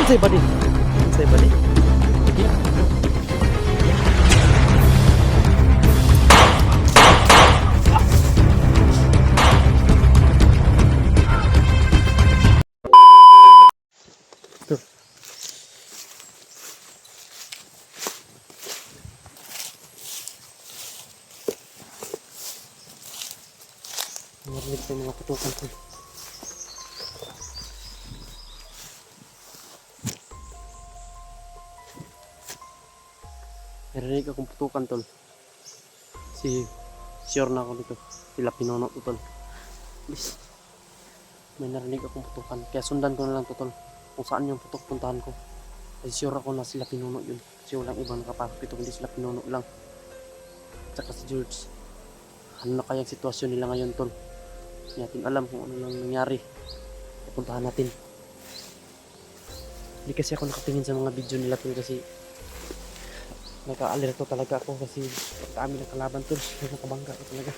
Unsay ba din? Unsay ba din? Narinig sa mga putukan ko. Narinig akong putukan tol. Sure na ako dito. Sila pinuno to tol. Please. May narinig akong putukan. Kaya sundan ko na lang to tol. Kung saan yung putok puntahan ko. Kasi sure ako na sila pinuno yun. Kasi walang ibang nakapasok dito. Hindi sila pinuno lang. Tsaka si George. Ano na kaya ang sitwasyon nila ngayon tol. Hindi natin alam kung ano lang nangyari. Pupuntahan natin. Hindi kasi ako nakatingin sa mga video nila tol kasi naka-alerto talaga ako kasi dami ng kalaban tol. Nakabangga ko talaga.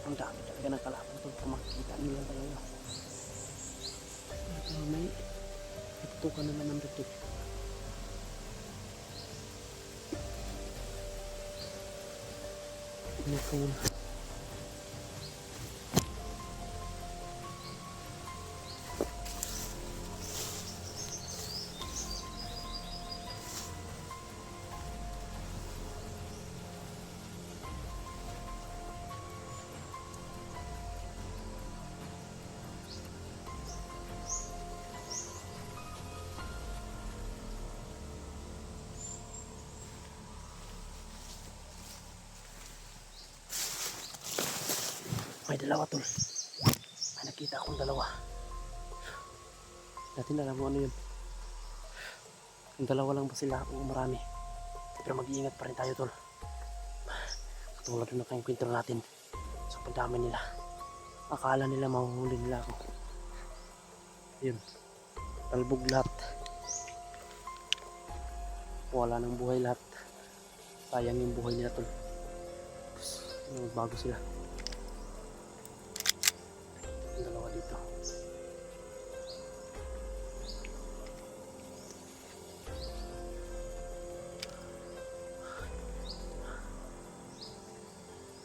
Ang dami talaga ng kalaban tol. Kung makikita nila talaga. May putukan na naman dito. Ano ko muna. May dalawa tol. May nakita akong dalawa. Natin alam mo ano yun. Yung dalawa lang ba sila o marami. Pero mag-iingat pa rin tayo tol. Katulad na kayong kwento natin. Sa pagdami nila. Akala nila mahuhuli nila ako. Yun. Talbog lahat. Wala ng buhay lahat. Sayang yung buhay nila tol. Bago sila. Yung dalawa dito.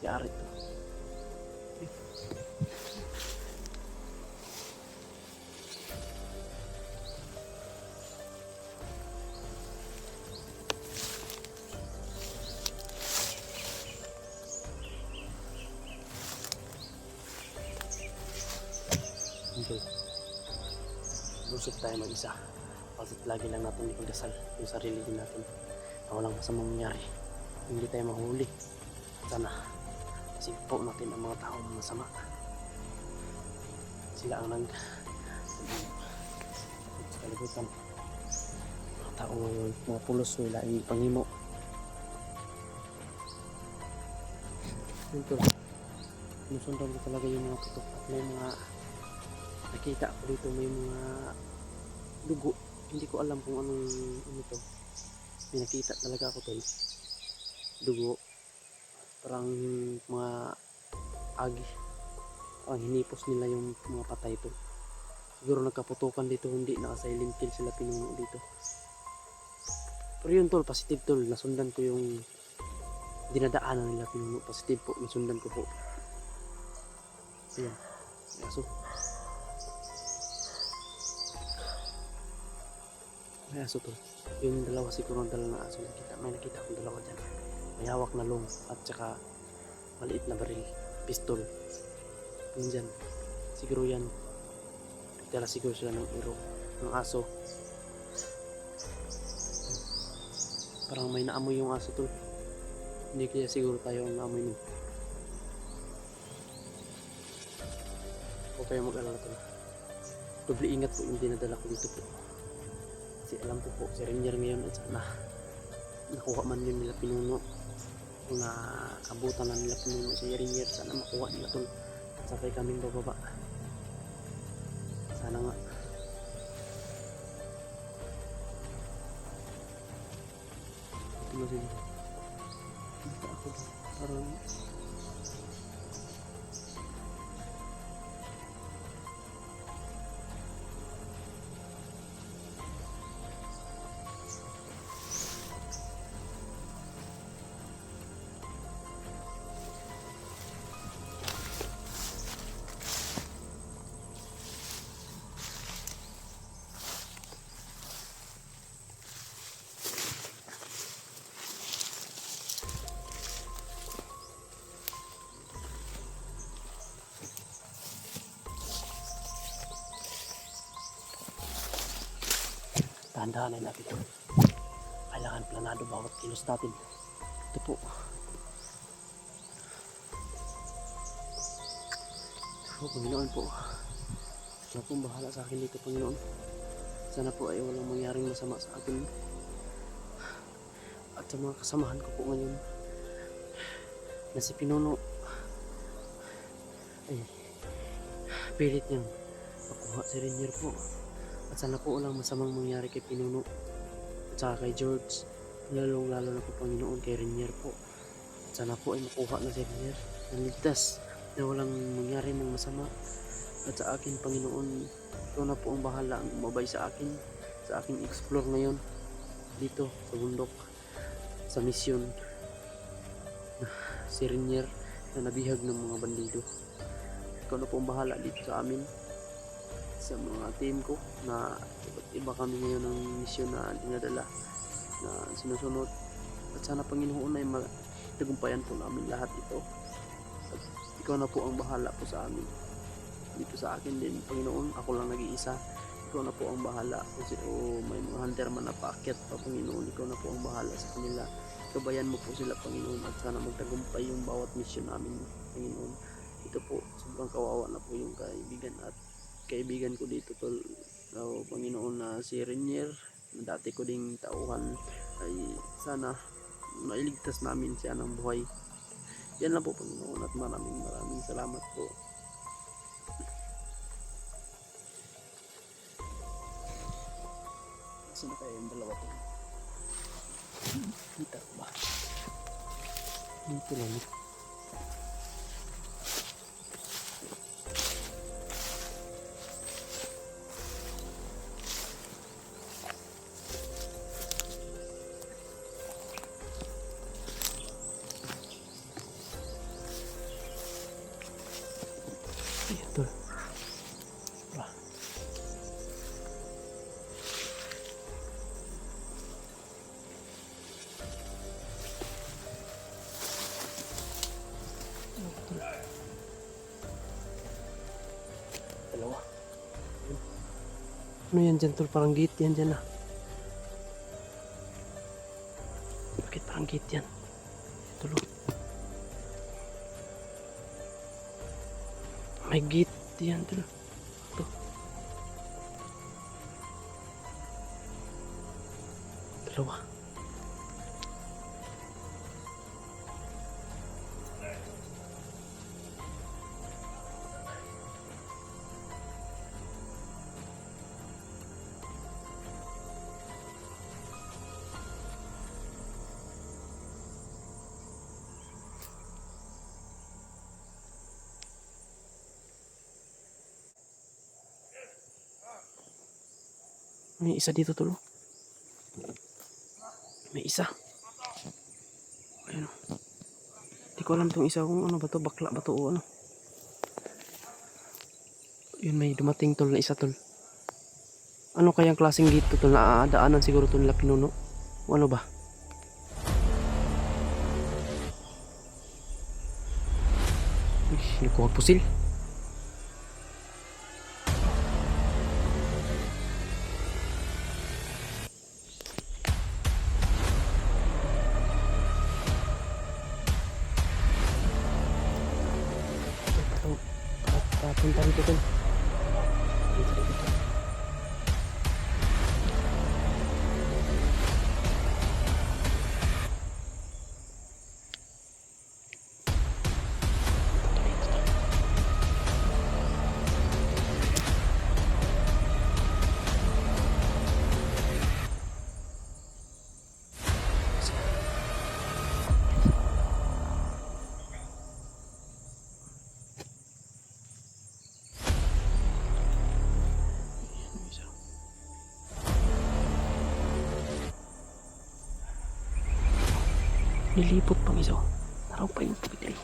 Yari to. Okay. Lusot tayo mag-isa. Kasi lagi lang natin ipagdasal yung sarili din natin na walang masamang mangyari. Hindi tayo mahuli. Sana sigpo natin ang mga taong masama. Sila ang sa kalibutan. Mga taong ngayon, mga pulos nila ay pangimo. Ito. Sinusundan ko talaga yung mga putok at may mga nakita ako dito, may mga dugo. Hindi ko alam kung anong ano to. May nakita talaga ako to. Dugo. Parang mga agi. Parang hinipos nila yung mga patay to. Siguro nagkaputukan dito, hindi naka-silent kill sila pinuno dito. Pero yun tol, positive tol. Nasundan ko yung dinadaanan nila pinuno. Positive po, nasundan ko po. Ayan. Aso. May aso to. Yung dalawa siguro ang dalawa na aso nakita. May nakita akong dalawa dyan. May hawak na long at saka maliit na baril. Pistol. Yun dyan. Siguro yan. Dala siguro sila ng iro. Ng aso. Parang may naamoy yung aso to. Hindi kaya siguro tayo ang naamoy nun. Huwag kayo mag-alala to. Doble ingat po yung dinadala ko dito po. Kasi alam ko po, si Rainier ngayon at sana nakuha man yun nila pinuno. Kung naabutan na nila pinuno si Rainier, sana makuha nila tol. At sabay kaming bababa. Sana nga. Ito na sila. Parang dahan-dahanin natin ito. Kailangan planado bawat kilos natin. Ito po. Oh, Panginoon po. Sana pong bahala sa akin dito, Panginoon. Sana po ay walang mangyaring masama sa akin. At sa mga kasamahan ko po ngayon na si Pinuno ay pilit niyang makuha si Rainier po. At sana po walang masamang mangyari kay Pinuno at saka kay George, lalong lalo na po Panginoon kay Rainier po. At sana po ay makuha na si Rainier ng ligtas na walang mangyari ng masama. At sa akin, Panginoon, ikaw na po ang bahala, ang umabay sa akin, sa aking explore ngayon dito sa bundok, sa misyon si Rainier na nabihag ng mga bandido. Ikaw na po ang bahala dito sa amin, sa mga team ko na iba't iba kami ngayon ng misyon na dinadala na sinusunod. At sana Panginoon ay matagumpayan po namin lahat ito. At ikaw na po ang bahala po sa amin. Dito sa akin din, Panginoon, ako lang nag-iisa. Ikaw na po ang bahala. O may mga hunter man na paakyat pa, Panginoon, ikaw na po ang bahala sa kanila. Gabayan mo po sila, Panginoon, at sana magtagumpay yung bawat misyon namin, Panginoon. Ito po, sobrang kawawa na po yung kaibigan ko dito, tol. So, Panginoon, na si Rainier, na dati ko ding tauhan, ay sana mailigtas namin siya ng buhay. Yan lang po, Panginoon, at maraming salamat po. Saan na kayo yung dalawa po? Kita ko ba? Dito lang. Ito. Bah. Dalawa. Ano yan dyan, tol? Parang gate yan dyan ah. Bakit parang gate yan? Tulo. May gate yan, tol. Ito. Dalawa. May isa dito, tulo. May isa. Ayun. Hindi ko alam tong isa kung ano ba to, bakla ba to o ano. Yun, may dumating, tol, na isa, tol. Ano kayang klaseng dito, tol, na daanan siguro to nila Pinuno? O ano ba? Uy, nakuha pusil. Punta rito, tol. Punta rito, tol. Lilipot pang isa. Naraw pa yung bigay.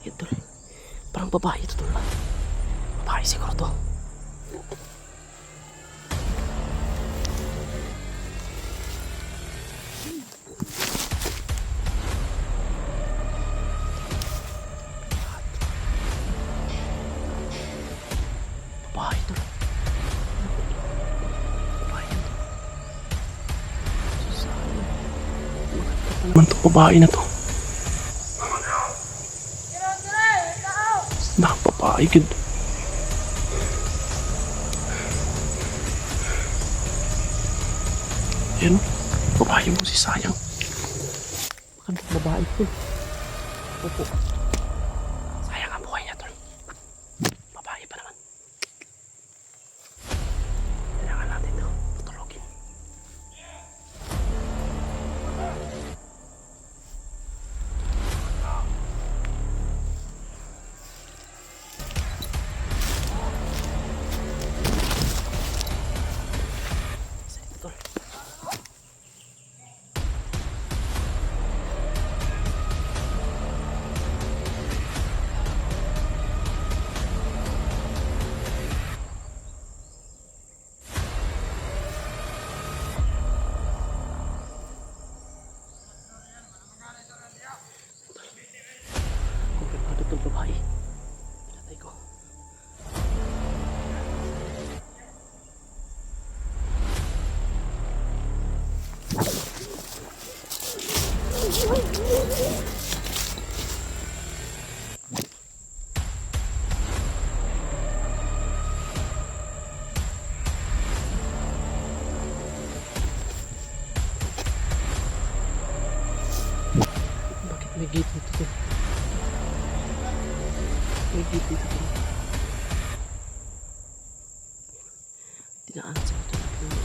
Ito. Parang babae ito tol. Babae siguro to. Babae tol. Babae ito. Susana. Maganda pa naman to babae na to. Babae gud. Yan, babae mo si Sayang. Magandang babae to. Opo. Sayang ang buhay niya tol. Babae pa naman. Kailangan natin to tutulogin. Itong babae. Pinatay ko. Bakit may gate dito? May gate dito. Tinaan sa ito na pinuli.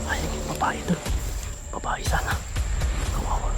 Sayang yung babae doon. Babae sana. Kawawa.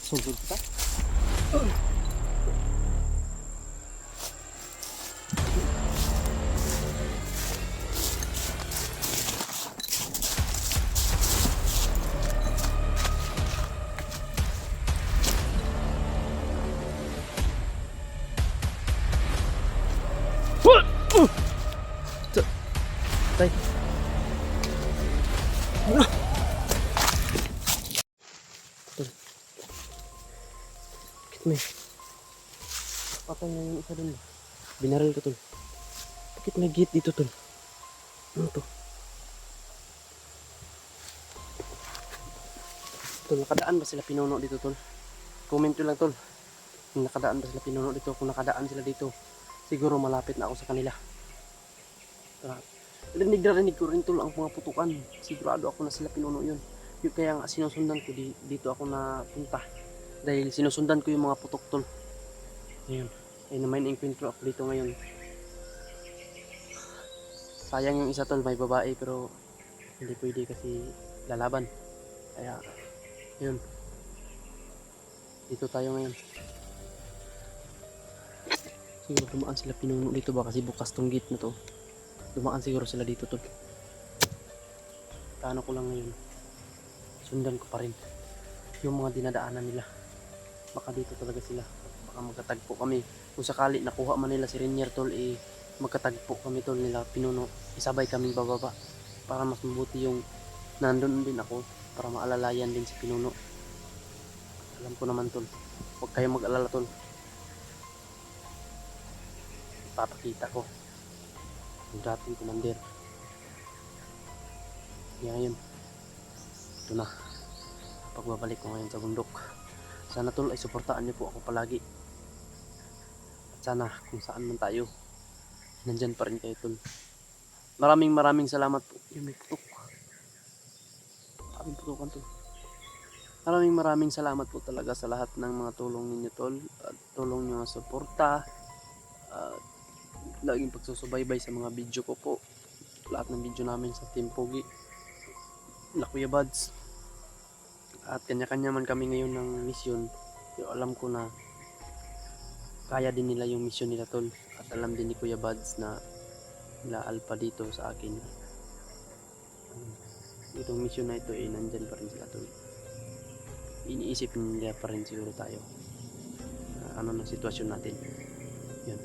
Sugod ka? Tay. Bakit may patay na yung isa dun? Binaril ko tol. Bakit may gate dito tol? Ano to? Tol, nakadaan ba sila pinuno dito tol? Comment nyo lang tol. Kung nakadaan ba sila pinuno dito? Kung nakadaan sila dito, siguro malapit na ako sa kanila. Rinig na rinig ko rin tol ang mga putukan. Sigurado ako na sila pinuno yun. Yung kaya nga sinusundan ko dito ako napunta. Dahil sinusundan ko yung mga putok tol. Ngayon, ay na may encuentro ako dito ngayon. Sayang yung isa tol, may babae pero hindi pwede kasi lalaban. Kaya, yun. Dito tayo ngayon. Siguro dumaan sila pinuno dito ba kasi bukas tong gate na to. Dumaan siguro sila dito tol. Paano ko lang ngayon, sundan ko pa rin yung mga dinadaanan nila. Baka dito talaga sila, baka magkatagpo kami. Kung sakali nakuha man nila si Rainier tol, magkatagpo kami tol nila pinuno, isabay kaming bababa para mas mabuti yung nandun din ako, para maalalayan din si pinuno. Alam ko naman tol, huwag kayong mag-alala tol, ipapakita ko yung dating commander. Ngayon, ito na pagbabalik ko ngayon sa bundok. Sana tol ay suportaan niyo po ako palagi. At sana kung saan man tayo, nandyan pa rin kayo tol. Maraming salamat po. Yung may putok. Maraming putukan tol. Maraming salamat po talaga sa lahat ng mga tulong ninyo tol. At tulong nyo sa suporta. At laging pagsusubaybay sa mga video ko po. Lahat ng video namin sa Team Pogi, la Kuya Buds. At kanya-kanya man kami ngayon ng mission. Pero alam ko na kaya din nila yung mission nila tol. At alam din ni Kuya Buds na nila Alpha dito sa akin. Itong mission na ito nandyan pa rin sila tol. Iniisip nila pa rin siguro tayo. Ano na sitwasyon natin. Yun.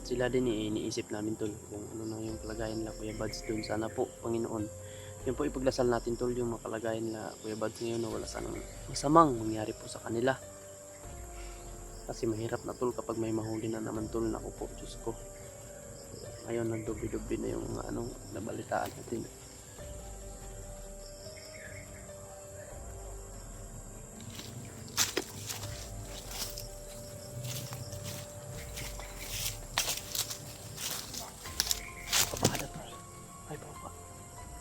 Sila din iniisip namin tol kung ano na yung kalagayan nila Kuya Buds dun. Sana po Panginoon, yun po ipagdasal natin tol, yung mga kalagayan nila Kuya Buds ngayon na wala sanang masamang mangyari po sa kanila. Kasi mahirap na tol kapag may mahuli na naman tol. Naku po, Diyos ko. Ngayon nagdubi-dubi na yung mga nabalitaan natin.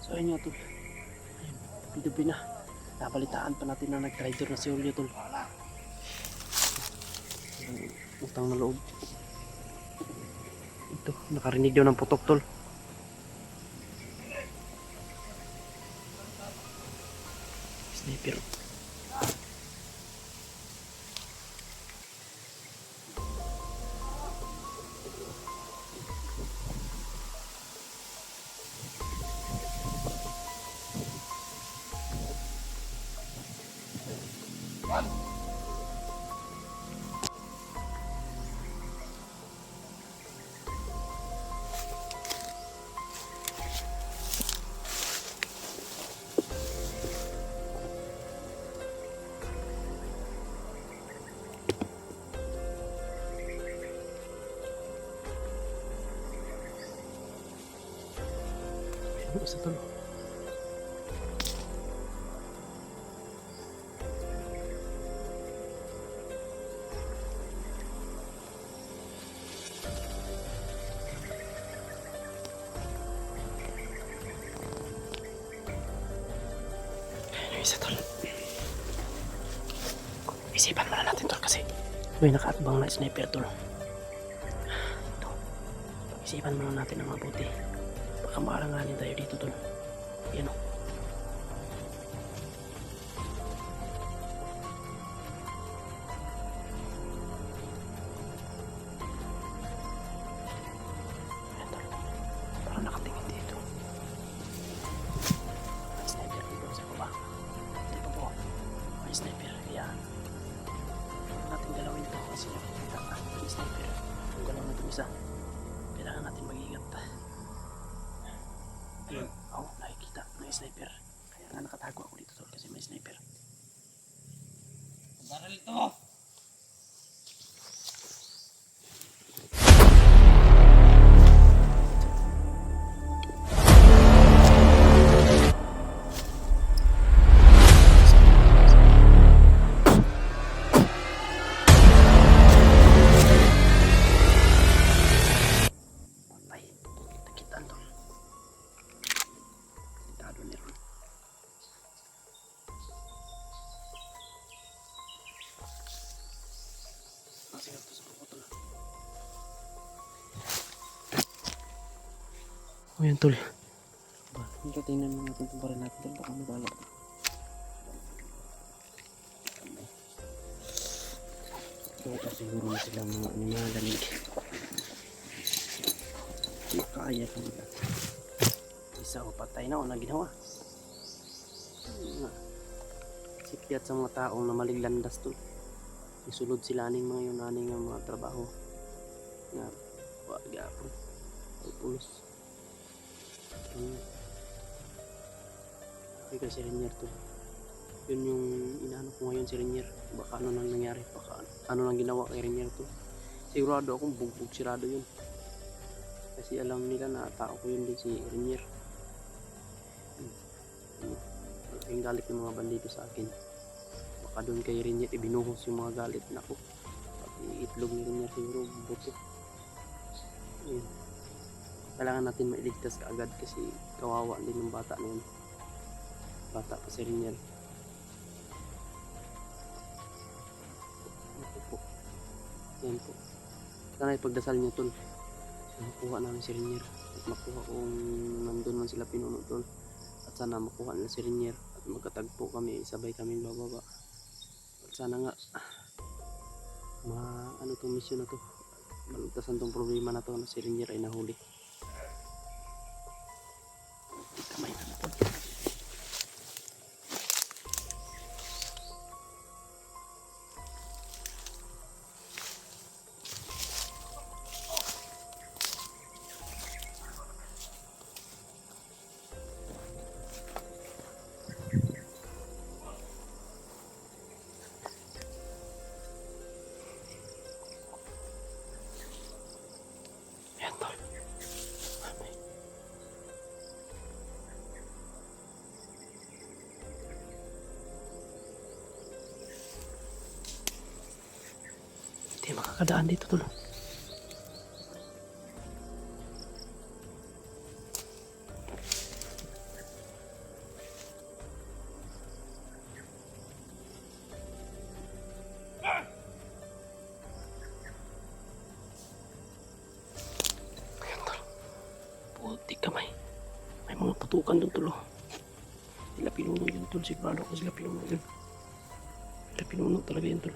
So ayun nga tol, ayun, dubi na. Nabalitaan pa natin na nag-rider na si Julio tol. Utang na loob. Ito, nakarinig daw ng putok tol. Sniper. Isa tol. Isa tol. Isipan muna natin tol kasi may nakaatbang na sniper tol. Ito. Isipan muna natin ang mabuti. Baka maalanganin tayo dito tol. Yan o. sniper. Kaya nga nakatago ako dito tol kasi may sniper. Baril to! Patay. Nakitaan tol. Kitado ni Ron. Sige ito sa mga tol. O yan tol. Hindi tingnan mo natin itong baril natin tol. Baka magala. Ito siguro na sila mga animalamig. Makaya ka nila. Isa o patay na o na ginawa. Sikyat sa mga taong na maliglandas tol. Isulod sila aning mga yun aning mga trabaho na wag-apon pulos. Okay kasi Renier to. Yun yung inaano ko ngayon si Renier. Baka ano nang nangyari, baka ano nang ginawa kay Renier to. Sigurado akong bugbog sirado yun. Kasi alam nila na tao ko yun din si Renier. Yung galit ng mga bandido sa akin. Baka doon kay Renier ibinuhos yung mga galit na ko. Pati itlog ni Renier siguro buto. Ayun. Kailangan natin mailigtas kaagad kasi kawawa din ng bata na yun. Bata pa si Renier. Ito po. Yan po. Sana ipagdasal niyo tol. Makuha namin si Renier. At makuha kung nandun man sila pinuno tol. At sana makuha nila si Renier. At magkatagpo kami. Sabay kami bababa. At sana nga ano tong mission na to. Malugtasan tong problema na to na si Renier ay nahuli. Kamay na na tol. Ayan tol. Hindi makakadaan dito tol. Putik kamay. May mga putukan doon tol. Sila pinuno yun tol. Sigurado ko sila pinuno yun. Sila pinuno talaga yun tol.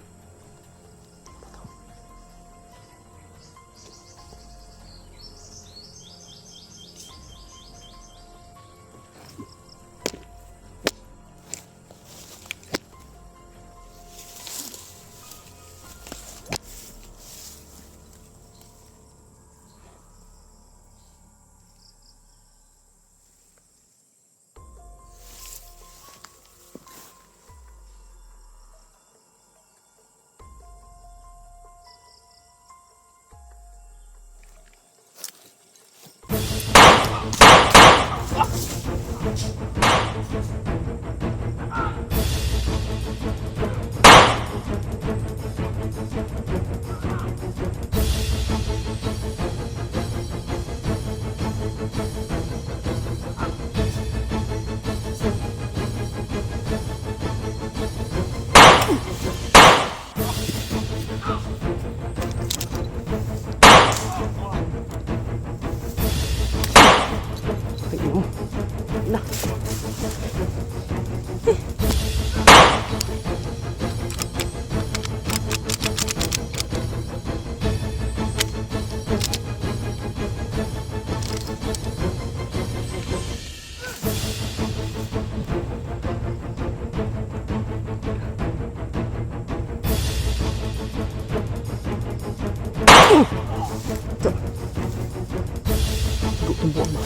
Tumbok mo.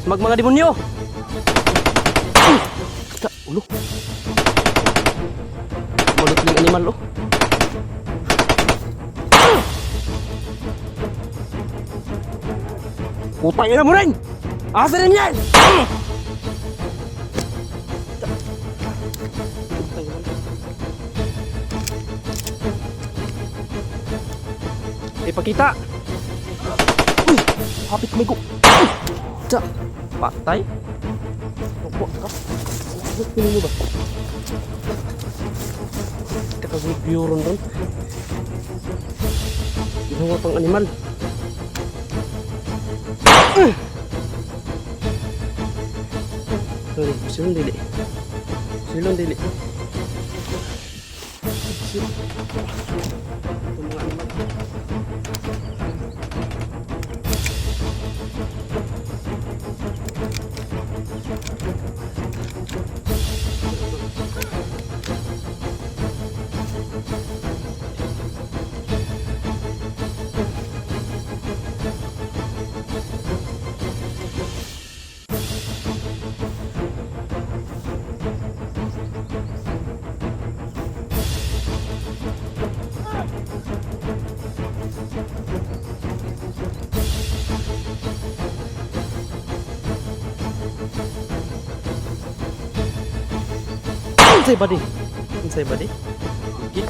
Smag mga demonyo! Kita, ulo. Malit ng animal, oh. Putang ina mo rin! Asa rin yan! Ipakita! Uy! Hapit may ko! Tsa! Patay! Opo ka! Ano pinuno ba? Kakagulpiyoron ron. Ginawa pang animal. Silong dili. Silong dili. Ito mga animal. Insay ba di? Insay ba di? Okay.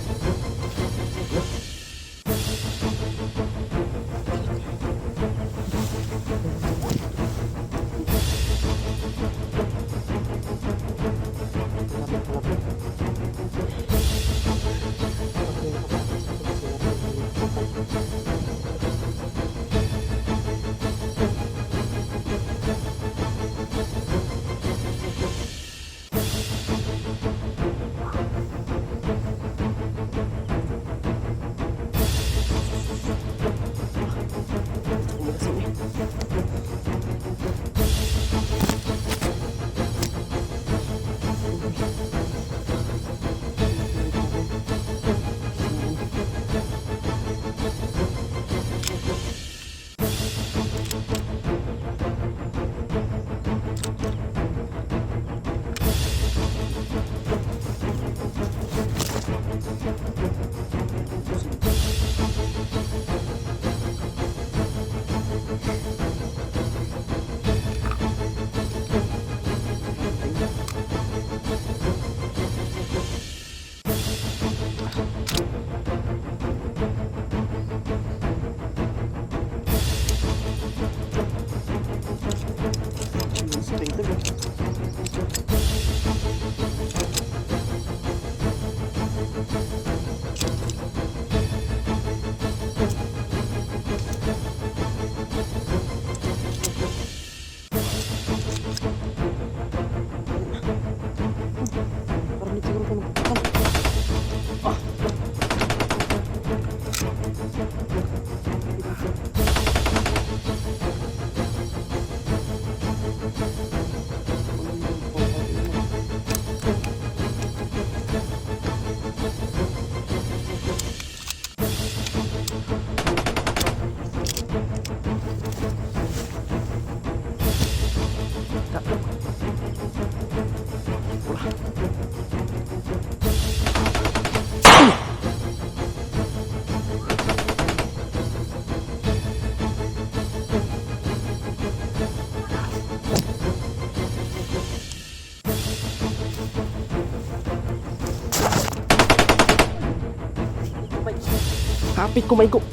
Kapit ko, Maygo.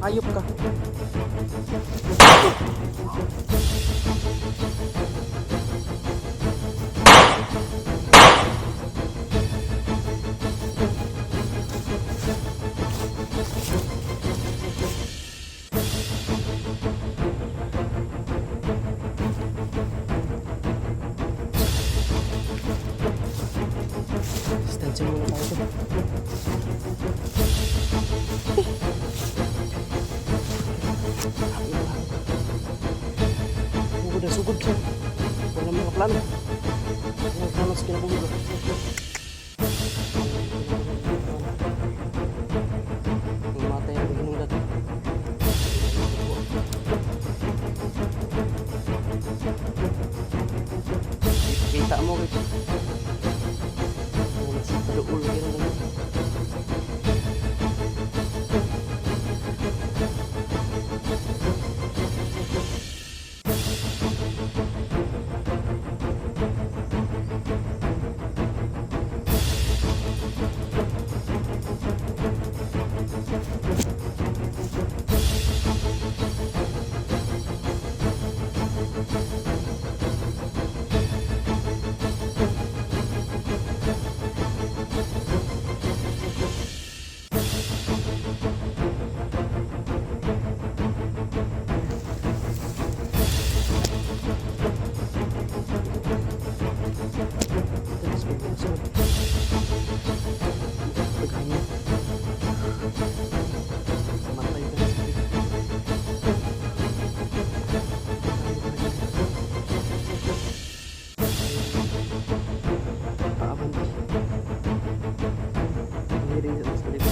Ayop ka. Distansya muna tayo. Sugod na sugod. Wala mga plano. Walang plano sa kinabuhi. Mamatay ang hinungdat. kadiri sa likod.